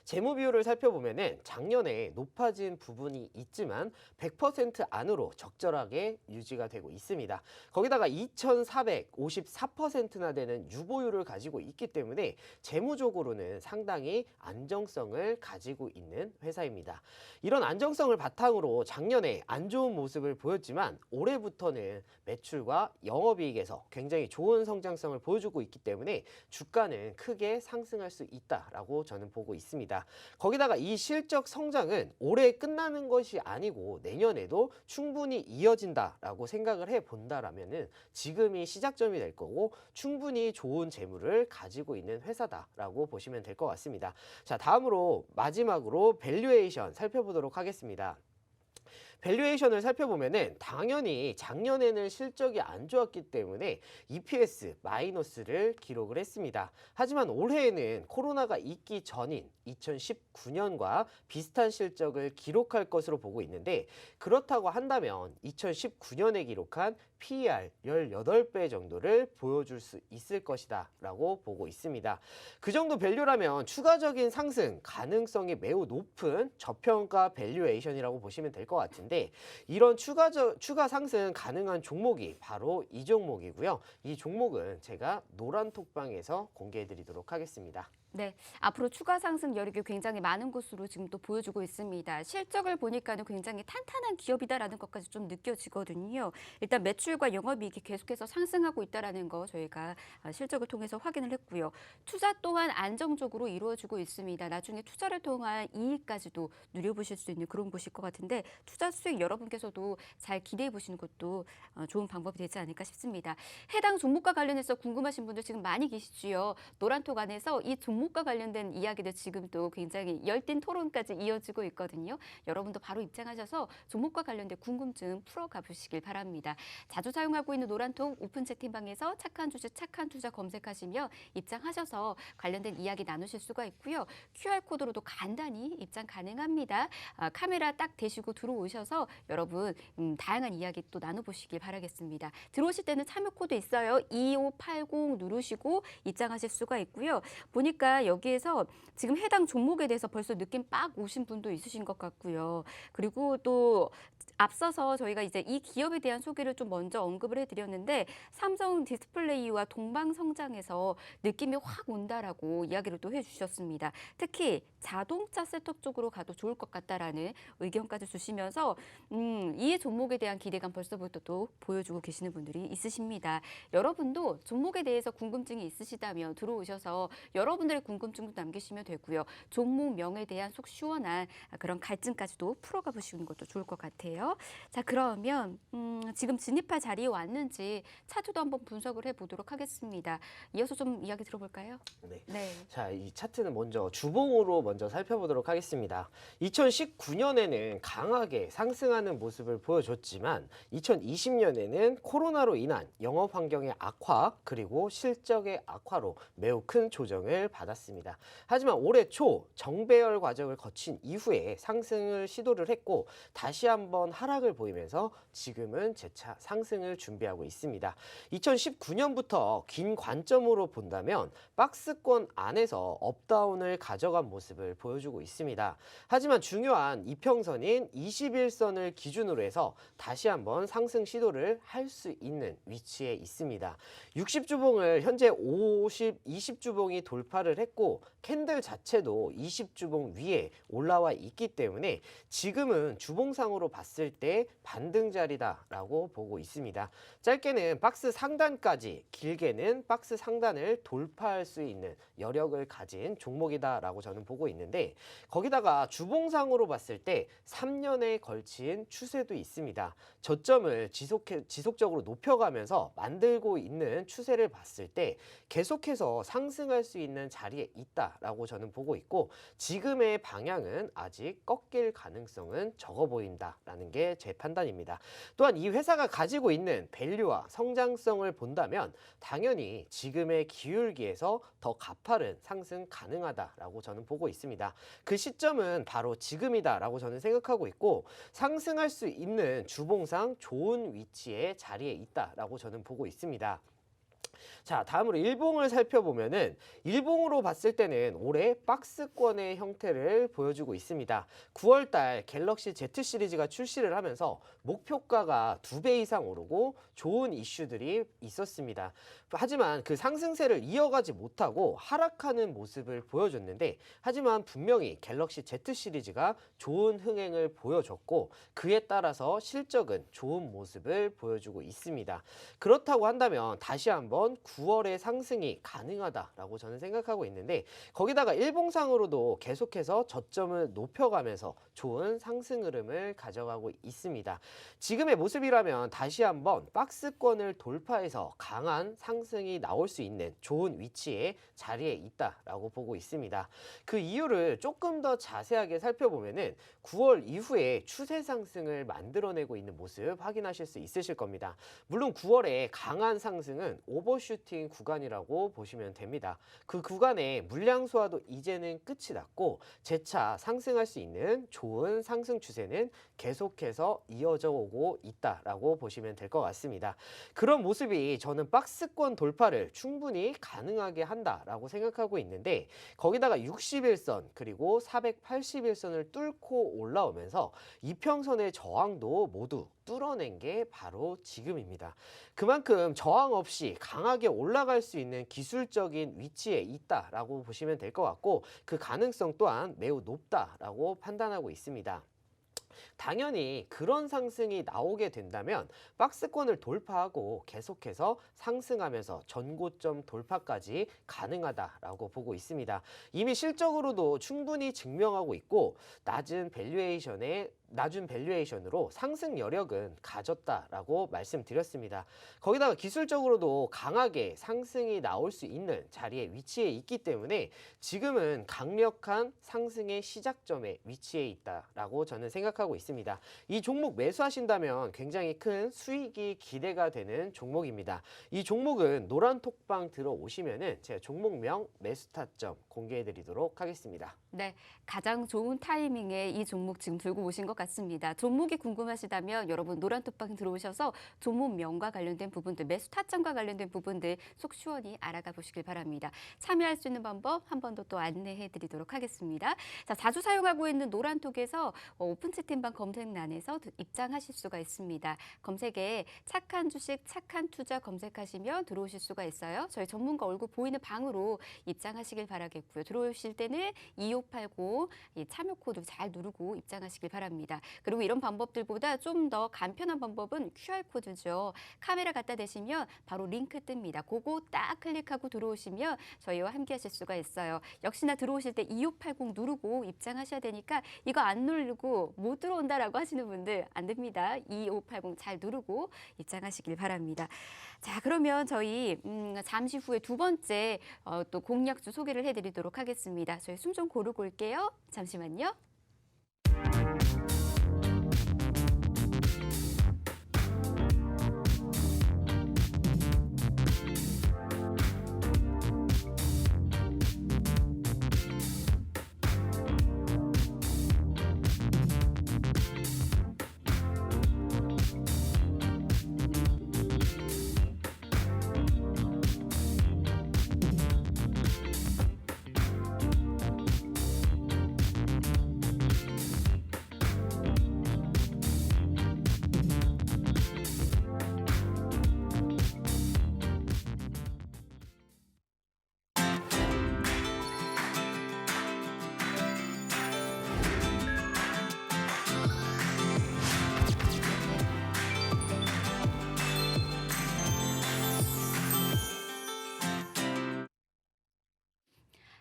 재무 비율을 살펴보면은 작년에 높아진 부분이 있지만 100% 안으로 적절하게 유지가 되고 있습니다. 거기다가 2,454%나 되는 유보율을 가지고 있기 때문에 재무적으로는 상당히 안정성을 가지고 있는 회사입니다. 이런 안정성을 바탕으로 작년에 안 좋은 모습을 보였지만 올해부터는 매출과 영업이익에서 굉장히 좋은 성장성을 보여주고 있기 때문에 주가는 크게 상승할 수 있다라고 저는 보고 있습니다. 거기다가 이 실적 성장은 올해 끝나는 것이 아니고 내년에도 충분히 이어진다라고 생각을 해본다라면은 지금이 시작점이 될 거고 충분히 좋은 재물을 가지고 있는 회사다라고 보시면 될 것 같습니다. 자, 다음으로 마지막으로 밸류에이션 살펴보도록 하겠습니다. 밸류에이션을 살펴보면은 당연히 작년에는 실적이 안 좋았기 때문에 EPS 마이너스를 기록을 했습니다. 하지만 올해에는 코로나가 있기 전인 2019년과 비슷한 실적을 기록할 것으로 보고 있는데 그렇다고 한다면 2019년에 기록한 PER 18배 정도를 보여줄 수 있을 것이다 라고 보고 있습니다. 그 정도 밸류라면 추가적인 상승 가능성이 매우 높은 저평가 밸류에이션이라고 보시면 될 것 같은데 이런 추가 상승 가능한 종목이 바로 이 종목이고요. 이 종목은 제가 노란톡방에서 공개해 드리도록 하겠습니다. 네, 앞으로 추가 상승 여력이 굉장히 많은 것으로 지금 또 보여주고 있습니다. 실적을 보니까는 굉장히 탄탄한 기업이다라는 것까지 좀 느껴지거든요. 일단 매출과 영업이익이 계속해서 상승하고 있다라는 거 저희가 실적을 통해서 확인을 했고요. 투자 또한 안정적으로 이루어지고 있습니다. 나중에 투자를 통한 이익까지도 누려보실 수 있는 그런 곳일 것 같은데 투자 수익 여러분께서도 잘 기대해 보시는 것도 좋은 방법이 되지 않을까 싶습니다. 해당 종목과 관련해서 궁금하신 분들 지금 많이 계시지요. 노란톡 안에서 이 종목 종목과 관련된 이야기도 지금도 굉장히 열띤 토론까지 이어지고 있거든요. 여러분도 바로 입장하셔서 종목과 관련된 궁금증 풀어가 보시길 바랍니다. 자주 사용하고 있는 노란통 오픈 채팅방에서 착한 주식, 착한 투자 검색하시면 입장하셔서 관련된 이야기 나누실 수가 있고요. QR코드로도 간단히 입장 가능합니다. 카메라 딱 대시고 들어오셔서 여러분 다양한 이야기 또 나눠보시길 바라겠습니다. 들어오실 때는 참여 코드 있어요. 2580 누르시고 입장하실 수가 있고요. 보니까 여기에서 지금 해당 종목에 대해서 벌써 느낌 빡 오신 분도 있으신 것 같고요. 그리고 또 앞서서 저희가 이제 이 기업에 대한 소개를 좀 먼저 언급을 해드렸는데 삼성 디스플레이와 동방성장에서 느낌이 확 온다라고 이야기를 또 해주셨습니다. 특히 자동차 셋업 쪽으로 가도 좋을 것 같다라는 의견까지 주시면서 이 종목에 대한 기대감 벌써부터 또 보여주고 계시는 분들이 있으십니다. 여러분도 종목에 대해서 궁금증이 있으시다면 들어오셔서 여러분들의 궁금증도 남기시면 되고요. 종목명에 대한 속 시원한 그런 갈증까지도 풀어가 보시는 것도 좋을 것 같아요. 자, 그러면 지금 진입할 자리에 왔는지 차트도 한번 분석을 해보도록 하겠습니다. 이어서 좀 이야기 들어볼까요? 네. 자, 이 차트는 먼저 주봉으로 먼저 살펴보도록 하겠습니다. 2019년에는 강하게 상승하는 모습을 보여줬지만 2020년에는 코로나로 인한 영업 환경의 악화 그리고 실적의 악화로 매우 큰 조정을 받았습니다. 하지만 올해 초 정배열 과정을 거친 이후에 상승을 시도를 했고 다시 한번 하락을 보이면서 지금은 재차 상승을 준비하고 있습니다. 2019년부터 긴 관점으로 본다면 박스권 안에서 업다운을 가져간 모습을 보여주고 있습니다. 하지만 중요한 이평선인 21선을 기준으로 해서 다시 한번 상승 시도를 할 수 있는 위치에 있습니다. 60주봉을 현재 20주봉이 돌파를 했고 캔들 자체도 20주봉 위에 올라와 있기 때문에 지금은 주봉상으로 봤을 때 반등 자리다라고 보고 있습니다. 짧게는 박스 상단까지, 길게는 박스 상단을 돌파할 수 있는 여력을 가진 종목이다라고 저는 보고 있는데 거기다가 주봉상으로 봤을 때 3년에 걸친 추세도 있습니다. 저점을 지속적으로 높여가면서 만들고 있는 추세를 봤을 때 계속해서 상승할 수 있는 자리에 있다라고 저는 보고 있고 지금의 방향은 아직 꺾일 가능성은 적어 보인다라는 게 제 판단입니다. 또한 이 회사가 가지고 있는 밸류와 성장성을 본다면 당연히 지금의 기울기에서 더 가파른 상승 가능하다라고 저는 보고 있습니다. 그 시점은 바로 지금이다라고 저는 생각하고 있고 상승할 수 있는 주봉상 좋은 위치에 자리에 있다라고 저는 보고 있습니다. 자, 다음으로 일봉을 살펴보면은 일봉으로 봤을 때는 올해 박스권의 형태를 보여주고 있습니다. 9월달 갤럭시 Z 시리즈가 출시를 하면서 목표가가 2배 이상 오르고 좋은 이슈들이 있었습니다. 하지만 그 상승세를 이어가지 못하고 하락하는 모습을 보여줬는데 하지만 분명히 갤럭시 Z 시리즈가 좋은 흥행을 보여줬고 그에 따라서 실적은 좋은 모습을 보여주고 있습니다. 그렇다고 한다면 다시 한번 9월에 상승이 가능하다라고 저는 생각하고 있는데 거기다가 일봉상으로도 계속해서 저점을 높여가면서 좋은 상승 흐름을 가져가고 있습니다. 지금의 모습이라면 다시 한번 박스권을 돌파해서 강한 상승이 나올 수 있는 좋은 위치에 자리에 있다라고 보고 있습니다. 그 이유를 조금 더 자세하게 살펴보면은 9월 이후에 추세 상승을 만들어내고 있는 모습 확인하실 수 있으실 겁니다. 물론 9월에 강한 상승은 오버슈팅 구간이라고 보시면 됩니다. 그 구간의 물량 소화도 이제는 끝이 났고 재차 상승할 수 있는 좋은 상승 추세는 계속해서 이어져 오고 있다라고 보시면 될 것 같습니다. 그런 모습이 저는 박스권 돌파를 충분히 가능하게 한다라고 생각하고 있는데 거기다가 61선 그리고 481선을 뚫고 올라오면서 이평선의 저항도 모두 뚫어낸 게 바로 지금입니다. 그만큼 저항 없이 강하게 올라갈 수 있는 기술적인 위치에 있다라고 보시면 될 것 같고 그 가능성 또한 매우 높다라고 판단하고 있습니다. 당연히 그런 상승이 나오게 된다면 박스권을 돌파하고 계속해서 상승하면서 전고점 돌파까지 가능하다라고 보고 있습니다. 이미 실적으로도 충분히 증명하고 있고 낮은 밸류에이션에 낮은 밸류에이션으로 상승 여력은 가졌다라고 말씀드렸습니다. 거기다가 기술적으로도 강하게 상승이 나올 수 있는 자리에 위치해 있기 때문에 지금은 강력한 상승의 시작점에 위치해 있다라고 저는 생각하고 있습니다. 이 종목 매수하신다면 굉장히 큰 수익이 기대가 되는 종목입니다. 이 종목은 노란톡방 들어오시면은 제가 종목명 매수 타점 공개해 드리도록 하겠습니다. 네, 가장 좋은 타이밍에 이 종목 지금 들고 오신 것 같습니다. 종목이 궁금하시다면 여러분 노란톡방 들어오셔서 종목명과 관련된 부분들, 매수 타점과 관련된 부분들 속 시원히 알아가 보시길 바랍니다. 참여할 수 있는 방법 한 번 더 또 안내해 드리도록 하겠습니다. 자, 자주 사용하고 있는 노란톡에서 오픈 채팅방 검색란에서 입장하실 수가 있습니다. 검색에 착한 주식, 착한 투자 검색하시면 들어오실 수가 있어요. 저희 전문가 얼굴 보이는 방으로 입장하시길 바라겠고요. 들어오실 때는 2580 참여 코드 잘 누르고 입장하시길 바랍니다. 그리고 이런 방법들보다 좀 더 간편한 방법은 QR코드죠. 카메라 갖다 대시면 바로 링크 뜹니다. 그거 딱 클릭하고 들어오시면 저희와 함께 하실 수가 있어요. 역시나 들어오실 때 2580 누르고 입장하셔야 되니까 이거 안 누르고 못 들어온다라고 하시는 분들 안 됩니다. 2580 잘 누르고 입장하시길 바랍니다. 자, 그러면 저희 잠시 후에 두 번째 또 공략주 소개를 해드리도록 하겠습니다. 저희 숨 좀 고르고 올게요. 잠시만요.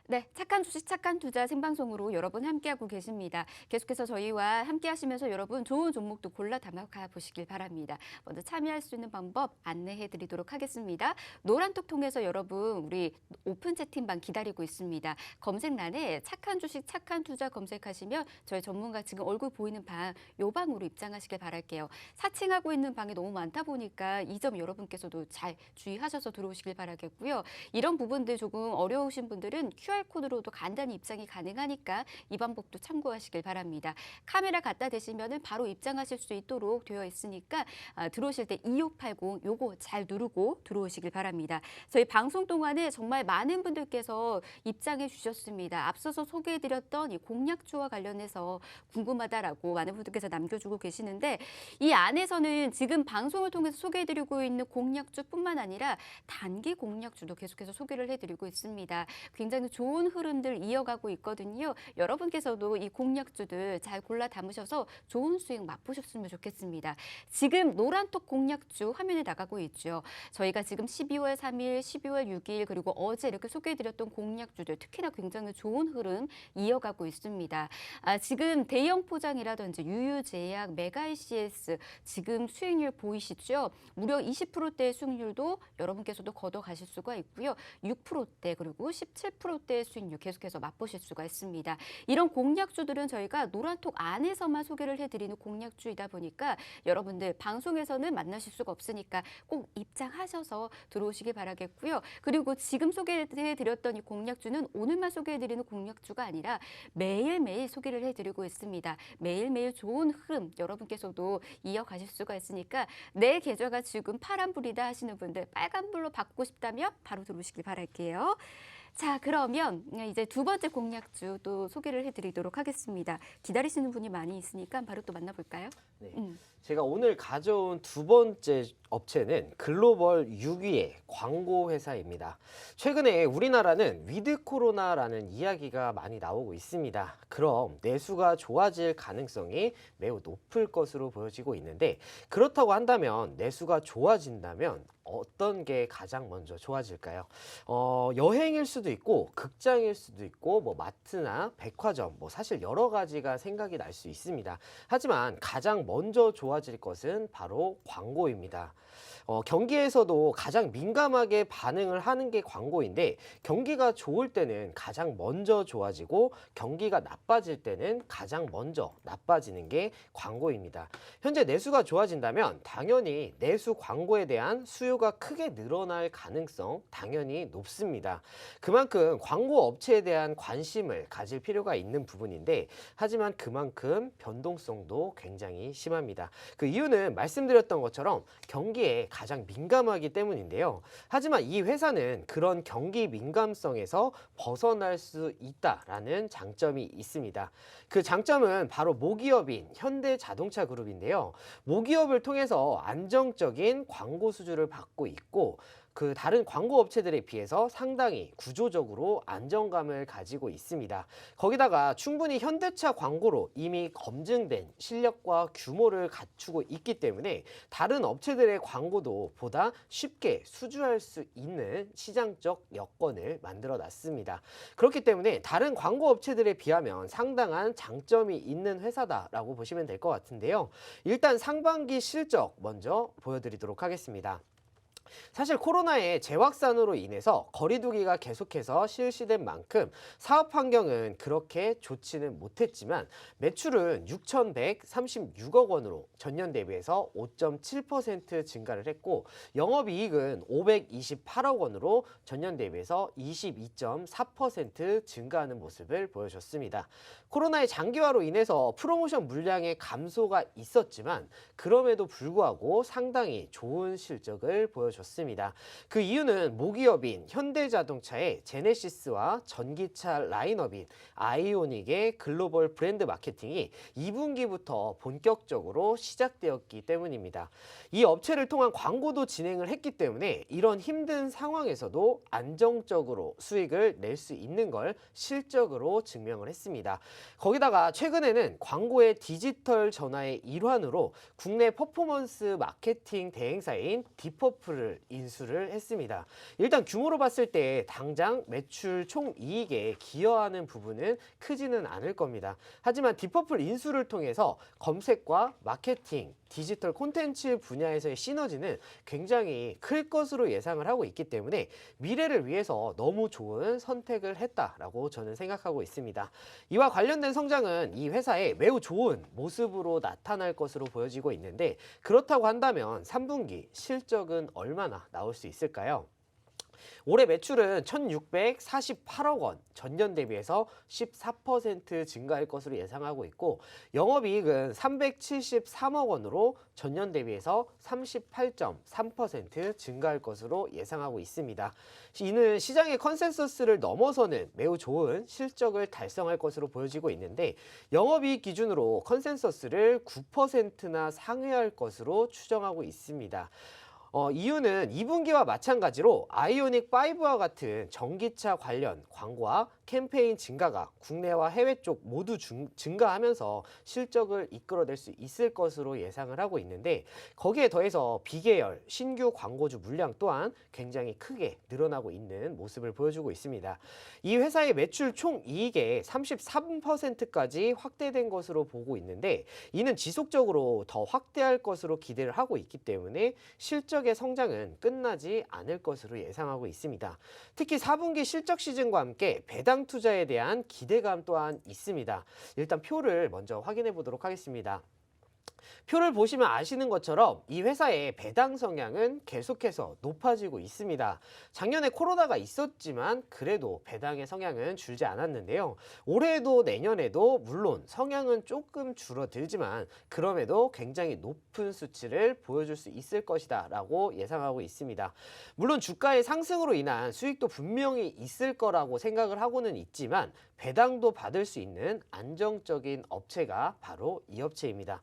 네, 착한 주식, 착한 투자 생방송으로 여러분 함께하고 계십니다. 계속해서 저희와 함께하시면서 여러분 좋은 종목도 골라 담아가 보시길 바랍니다. 먼저 참여할 수 있는 방법 안내해 드리도록 하겠습니다. 노란톡 통해서 여러분 우리 오픈 채팅방 기다리고 있습니다. 검색란에 착한 주식, 착한 투자 검색하시면 저희 전문가 지금 얼굴 보이는 방, 요 방으로 입장하시길 바랄게요. 사칭하고 있는 방이 너무 많다 보니까 이 점 여러분께서도 잘 주의하셔서 들어오시길 바라겠고요. 이런 부분들 조금 어려우신 분들은 QR코드로도 간단히 입장이 가능하니까 이 방법도 참고하시길 바랍니다. 카메라 갖다 대시면 바로 입장하실 수 있도록 되어 있으니까 들어오실 때 2580 요거 잘 누르고 들어오시길 바랍니다. 저희 방송 동안에 정말 많은 분들께서 입장해 주셨습니다. 앞서서 소개해드렸던 이 공략주와 관련해서 궁금하다라고 많은 분들께서 남겨주고 계시는데 이 안에서는 지금 방송을 통해서 소개해드리고 있는 공략주뿐만 아니라 단기 공략주도 계속해서 소개를 해드리고 있습니다. 굉장히 좋은 흐름들 이어가고 있거든요. 여러분께서도 이 공략주들 잘 골라 담으셔서 좋은 수익 맛보셨으면 좋겠습니다. 지금 노란톡 공략주 화면에 나가고 있죠. 저희가 지금 12월 3일, 12월 6일 그리고 어제 이렇게 소개해드렸던 공략주들 특히나 굉장히 좋은 흐름 이어가고 있습니다. 지금 대형 포장이라든지 유유제약, 메가ICS 지금 수익률 보이시죠? 무려 20%대의 수익률도 여러분께서도 걷어가실 수가 있고요. 6%대 그리고 17%대의 수익률 계속해서 맛보실 수가 있습니다. 이런 공략주들은 저희가 노란톡 안에서만 소개를 해드리는 공략주이다 보니까 여러분들 방송에서는 만나실 수가 없으니까 꼭 입장하셔서 들어오시길 바라겠고요. 그리고 지금 소개해드렸던 이 공략주는 오늘만 소개해드리는 공략주가 아니라 매일매일 소개를 해드리고 있습니다. 매일매일 좋은 흐름 여러분께서도 이어가실 수가 있으니까 내 계좌가 지금 파란불이다 하시는 분들 빨간불로 바꾸고 싶다면 바로 들어오시길 바랄게요. 자, 그러면 이제 두 번째 공략주 또 소개를 해드리도록 하겠습니다. 기다리시는 분이 많이 있으니까 바로 또 만나볼까요? 네. 제가 오늘 가져온 두 번째 업체는 글로벌 6위의 광고 회사입니다. 최근에 우리나라는 위드 코로나라는 이야기가 많이 나오고 있습니다. 그럼 내수가 좋아질 가능성이 매우 높을 것으로 보여지고 있는데 그렇다고 한다면 내수가 좋아진다면 어떤 게 가장 먼저 좋아질까요? 여행일 수도 있고 극장일 수도 있고 뭐 마트나 백화점 뭐 사실 여러 가지가 생각이 날 수 있습니다. 하지만 가장 먼저 좋아질 것은 바로 광고입니다. 경기에서도 가장 민감하게 반응을 하는 게 광고인데 경기가 좋을 때는 가장 먼저 좋아지고 경기가 나빠질 때는 가장 먼저 나빠지는 게 광고입니다. 현재 내수가 좋아진다면 당연히 내수 광고에 대한 수요가 크게 늘어날 가능성 당연히 높습니다. 그만큼 광고 업체에 대한 관심을 가질 필요가 있는 부분인데 하지만 그만큼 변동성도 굉장히 심합니다. 그 이유는 말씀드렸던 것처럼 경기에 가장 민감하기 때문인데요. 하지만 이 회사는 그런 경기 민감성에서 벗어날 수 있다라는 장점이 있습니다. 그 장점은 바로 모기업인 현대자동차 그룹인데요. 모기업을 통해서 안정적인 광고 수주를 받고 있고 그 다른 광고 업체들에 비해서 상당히 구조적으로 안정감을 가지고 있습니다. 거기다가 충분히 현대차 광고로 이미 검증된 실력과 규모를 갖추고 있기 때문에 다른 업체들의 광고도 보다 쉽게 수주할 수 있는 시장적 여건을 만들어 놨습니다. 그렇기 때문에 다른 광고 업체들에 비하면 상당한 장점이 있는 회사다라고 보시면 될 것 같은데요. 일단 상반기 실적 먼저 보여드리도록 하겠습니다. 사실 코로나의 재확산으로 인해서 거리두기가 계속해서 실시된 만큼 사업 환경은 그렇게 좋지는 못했지만 매출은 6,136억 원으로 전년 대비해서 5.7% 증가를 했고 영업이익은 528억 원으로 전년 대비해서 22.4% 증가하는 모습을 보여줬습니다. 코로나의 장기화로 인해서 프로모션 물량의 감소가 있었지만 그럼에도 불구하고 상당히 좋은 실적을 보여줬습니다. 그 이유는 모기업인 현대자동차의 제네시스와 전기차 라인업인 아이오닉의 글로벌 브랜드 마케팅이 2분기부터 본격적으로 시작되었기 때문입니다. 이 업체를 통한 광고도 진행을 했기 때문에 이런 힘든 상황에서도 안정적으로 수익을 낼 수 있는 걸 실적으로 증명을 했습니다. 거기다가 최근에는 광고의 디지털 전환의 일환으로 국내 퍼포먼스 마케팅 대행사인 디퍼플을 인수를 했습니다. 일단 규모로 봤을 때 당장 매출 총이익에 기여하는 부분은 크지는 않을 겁니다. 하지만 디퍼플 인수를 통해서 검색과 마케팅, 디지털 콘텐츠 분야에서의 시너지는 굉장히 클 것으로 예상을 하고 있기 때문에 미래를 위해서 너무 좋은 선택을 했다라고 저는 생각하고 있습니다. 이와 관련된 성장은 이 회사의 매우 좋은 모습으로 나타날 것으로 보여지고 있는데 그렇다고 한다면 3분기 실적은 얼마나 나올 수 있을까요? 올해 매출은 1,648억 원, 전년 대비해서 14% 증가할 것으로 예상하고 있고 영업이익은 373억 원으로 전년 대비해서 38.3% 증가할 것으로 예상하고 있습니다. 이는 시장의 컨센서스를 넘어서는 매우 좋은 실적을 달성할 것으로 보여지고 있는데 영업이익 기준으로 컨센서스를 9%나 상회할 것으로 추정하고 있습니다. 이유는 2분기와 마찬가지로 아이오닉 5와 같은 전기차 관련 광고와 캠페인 증가가 국내와 해외 쪽 모두 증가하면서 실적을 이끌어낼 수 있을 것으로 예상을 하고 있는데 거기에 더해서 비계열 신규 광고주 물량 또한 굉장히 크게 늘어나고 있는 모습을 보여주고 있습니다. 이 회사의 매출 총이익의 33%까지 확대된 것으로 보고 있는데 이는 지속적으로 더 확대할 것으로 기대를 하고 있기 때문에 실적의 성장은 끝나지 않을 것으로 예상하고 있습니다. 특히 4분기 실적 시즌과 함께 배당 투자에 대한 기대감 또한 있습니다. 일단 표를 먼저 확인해 보도록 하겠습니다. 표를 보시면 아시는 것처럼 이 회사의 배당 성향은 계속해서 높아지고 있습니다. 작년에 코로나가 있었지만 그래도 배당의 성향은 줄지 않았는데요. 올해도 내년에도 물론 성향은 조금 줄어들지만 그럼에도 굉장히 높은 수치를 보여줄 수 있을 것이다 라고 예상하고 있습니다. 물론 주가의 상승으로 인한 수익도 분명히 있을 거라고 생각을 하고는 있지만 배당도 받을 수 있는 안정적인 업체가 바로 이 업체입니다.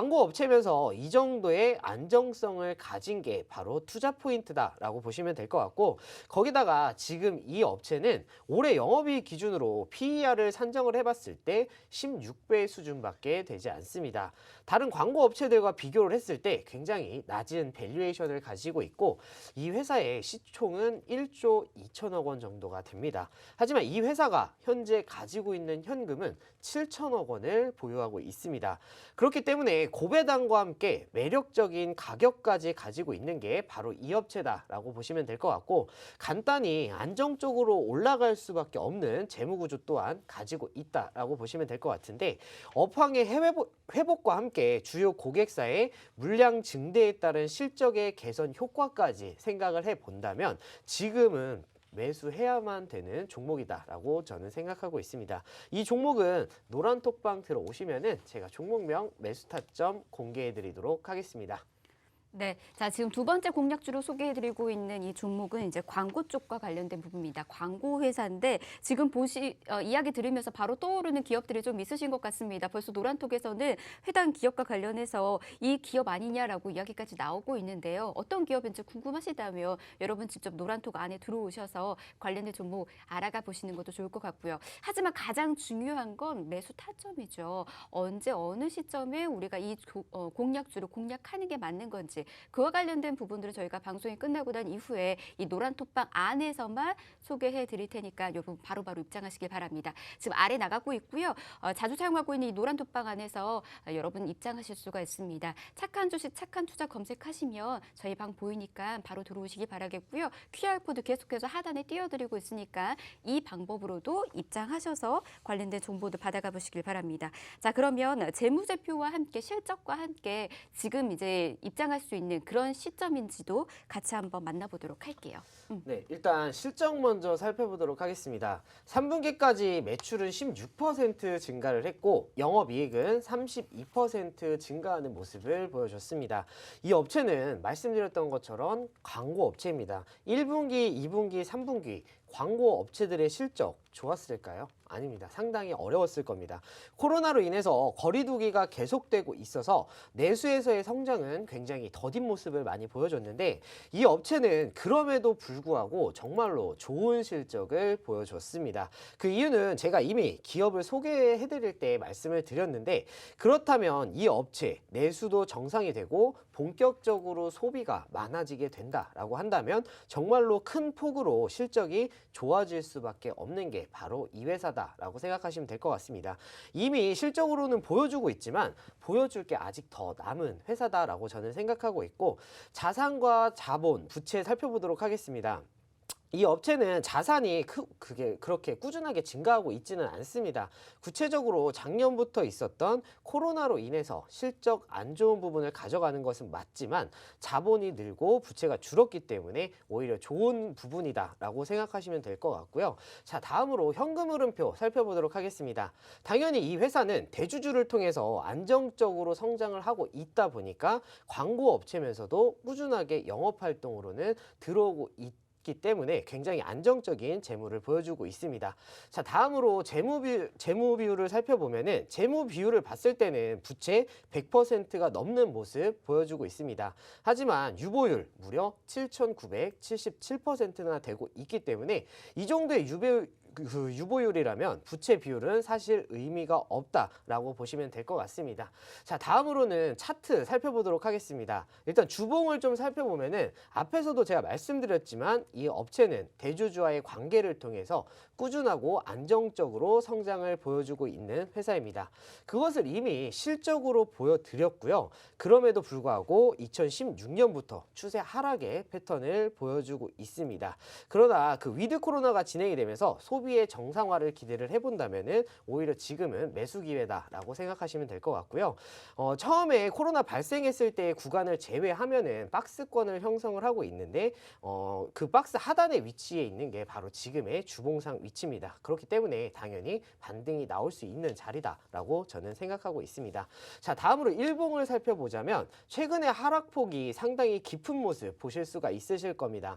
광고 업체면서 이 정도의 안정성을 가진 게 바로 투자 포인트다라고 보시면 될 것 같고, 거기다가 지금 이 업체는 올해 영업이익 기준으로 PER을 산정을 해봤을 때 16배 수준밖에 되지 않습니다. 다른 광고 업체들과 비교를 했을 때 굉장히 낮은 밸류에이션을 가지고 있고, 이 회사의 시총은 1조 2천억 원 정도가 됩니다. 하지만 이 회사가 현재 가지고 있는 현금은 7천억 원을 보유하고 있습니다. 그렇기 때문에 고배당과 함께 매력적인 가격까지 가지고 있는 게 바로 이 업체다라고 보시면 될 것 같고, 간단히 안정적으로 올라갈 수밖에 없는 재무구조 또한 가지고 있다라고 보시면 될 것 같은데, 업황의 회복과 함께 주요 고객사의 물량 증대에 따른 실적의 개선 효과까지 생각을 해본다면 지금은 매수해야만 되는 종목이다라고 저는 생각하고 있습니다. 이 종목은 노란톡방 들어오시면은 제가 종목명 매수 타점 공개해드리도록 하겠습니다. 네, 자 지금 두 번째 공략주로 소개해드리고 있는 이 종목은 이제 광고 쪽과 관련된 부분입니다. 광고 회사인데 지금 이야기 들으면서 바로 떠오르는 기업들이 좀 있으신 것 같습니다. 벌써 노란톡에서는 해당 기업과 관련해서 이 기업 아니냐라고 이야기까지 나오고 있는데요. 어떤 기업인지 궁금하시다면 여러분 직접 노란톡 안에 들어오셔서 관련된 종목 알아가 보시는 것도 좋을 것 같고요. 하지만 가장 중요한 건 매수 타점이죠. 언제 어느 시점에 우리가 이 공략주를 공략하는 게 맞는 건지, 그와 관련된 부분들을 저희가 방송이 끝나고 난 이후에 이 노란톡방 안에서만 소개해 드릴 테니까 여러분 바로바로 입장하시길 바랍니다. 지금 아래 나가고 있고요. 자주 사용하고 있는 이 노란톡방 안에서 여러분 입장하실 수가 있습니다. 착한 주식, 착한 투자 검색하시면 저희 방 보이니까 바로 들어오시기 바라겠고요. QR코드 계속해서 하단에 띄워드리고 있으니까 이 방법으로도 입장하셔서 관련된 정보도 받아가 보시길 바랍니다. 자, 그러면 재무제표와 함께 실적과 함께 지금 이제 입장할 수 있는 그런 시점인지도 같이 한번 만나보도록 할게요. 네, 일단 실적 먼저 살펴보도록 하겠습니다. 3분기까지 매출은 16% 증가를 했고 영업이익은 32% 증가하는 모습을 보여줬습니다. 이 업체는 말씀드렸던 것처럼 광고 업체입니다. 1분기, 2분기, 3분기 광고 업체들의 실적 좋았을까요? 아닙니다. 상당히 어려웠을 겁니다. 코로나로 인해서 거리두기가 계속되고 있어서 내수에서의 성장은 굉장히 더딘 모습을 많이 보여줬는데, 이 업체는 그럼에도 불구하고 정말로 좋은 실적을 보여줬습니다. 그 이유는 제가 이미 기업을 소개해드릴 때 말씀을 드렸는데, 그렇다면 이 업체 내수도 정상이 되고 본격적으로 소비가 많아지게 된다라고 한다면 정말로 큰 폭으로 실적이 좋아질 수밖에 없는 게 바로 이 회사다라고 생각하시면 될 것 같습니다. 이미 실적으로는 보여주고 있지만 보여줄 게 아직 더 남은 회사다라고 저는 생각하고 있고, 자산과 자본, 부채 살펴보도록 하겠습니다. 이 업체는 자산이 그게 그렇게 꾸준하게 증가하고 있지는 않습니다. 구체적으로 작년부터 있었던 코로나로 인해서 실적 안 좋은 부분을 가져가는 것은 맞지만 자본이 늘고 부채가 줄었기 때문에 오히려 좋은 부분이다라고 생각하시면 될 것 같고요. 자, 다음으로 현금 흐름표 살펴보도록 하겠습니다. 당연히 이 회사는 대주주를 통해서 안정적으로 성장을 하고 있다 보니까 광고 업체면서도 꾸준하게 영업 활동으로는 들어오고 있기 때문에 굉장히 안정적인 재무를 보여주고 있습니다. 자, 다음으로 재무 비율을 살펴보면은 재무 비율을 봤을 때는 부채 100%가 넘는 모습 보여주고 있습니다. 하지만 유보율 무려 7,977%나 되고 있기 때문에 이 정도의 유보율이라면 부채 비율은 사실 의미가 없다라고 보시면 될 것 같습니다. 자, 다음으로는 차트 살펴보도록 하겠습니다. 일단 주봉을 좀 살펴보면은 앞에서도 제가 말씀드렸지만 이 업체는 대주주와의 관계를 통해서 꾸준하고 안정적으로 성장을 보여주고 있는 회사입니다. 그것을 이미 실적으로 보여드렸고요. 그럼에도 불구하고 2016년부터 추세 하락의 패턴을 보여주고 있습니다. 그러나 그 위드 코로나가 진행이 되면서 소비의 정상화를 기대를 해본다면은 오히려 지금은 매수 기회다라고 생각하시면 될 것 같고요. 처음에 코로나 발생했을 때 구간을 제외하면은 박스권을 형성을 하고 있는데 그 박스 하단에 위치해 있는 게 바로 지금의 주봉상 위치입니다. 그렇기 때문에 당연히 반등이 나올 수 있는 자리다라고 저는 생각하고 있습니다. 자, 다음으로 일봉을 살펴보자면 최근의 하락폭이 상당히 깊은 모습 보실 수가 있으실 겁니다.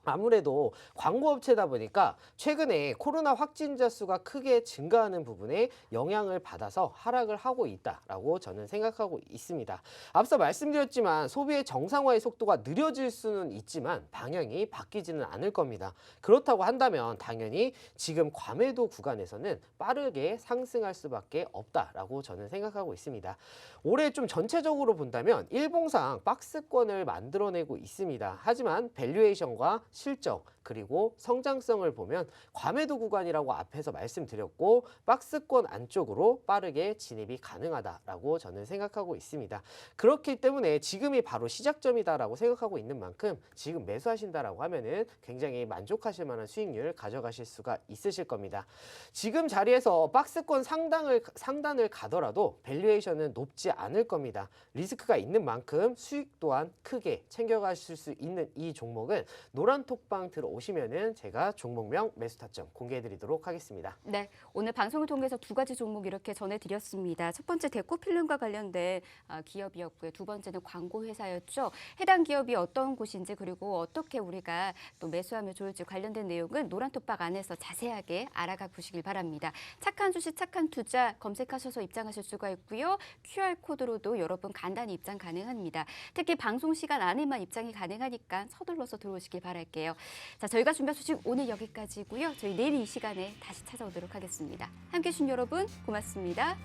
아무래도 광고업체다 보니까 최근에 코로나 확진자 수가 크게 증가하는 부분에 영향을 받아서 하락을 하고 있다라고 저는 생각하고 있습니다. 앞서 말씀드렸지만 소비의 정상화의 속도가 느려질 수는 있지만 방향이 바뀌지는 않을 겁니다. 그렇다고 한다면 당연히 지금 과매도 구간에서는 빠르게 상승할 수밖에 없다라고 저는 생각하고 있습니다. 올해 좀 전체적으로 본다면 일봉상 박스권을 만들어내고 있습니다. 하지만 밸류에이션과 실적 그리고 성장성을 보면 과매도 구간이라고 앞에서 말씀드렸고 박스권 안쪽으로 빠르게 진입이 가능하다라고 저는 생각하고 있습니다. 그렇기 때문에 지금이 바로 시작점이다라고 생각하고 있는 만큼 지금 매수하신다라고 하면은 굉장히 만족하실 만한 수익률 가져가실 수가 있으실 겁니다. 지금 자리에서 박스권 상단을 가더라도 밸류에이션은 높지 않을 겁니다. 리스크가 있는 만큼 수익 또한 크게 챙겨가실 수 있는 이 종목은 노란톡방 들어오시면은 제가 종목명 매수 타점 공개해드리도록 하겠습니다. 네, 오늘 방송을 통해서 두 가지 종목 이렇게 전해드렸습니다. 첫 번째 데코필름과 관련된 기업이었고요. 두 번째는 광고 회사였죠. 해당 기업이 어떤 곳인지 그리고 어떻게 우리가 또 매수하면 좋을지 관련된 내용은 노란톡방 안에서 자세하게 알아가 보시길 바랍니다. 착한 주식, 착한 투자 검색하셔서 입장하실 수가 있고요. QR코드로도 여러분 간단히 입장 가능합니다. 특히 방송 시간 안에만 입장이 가능하니까 서둘러서 들어오시길 바랄게요. 자, 저희가 준비한 소식 오늘 여기까지고요. 저희 내일 이 시간에 다시 찾아오도록 하겠습니다. 함께해 주신 여러분 고맙습니다.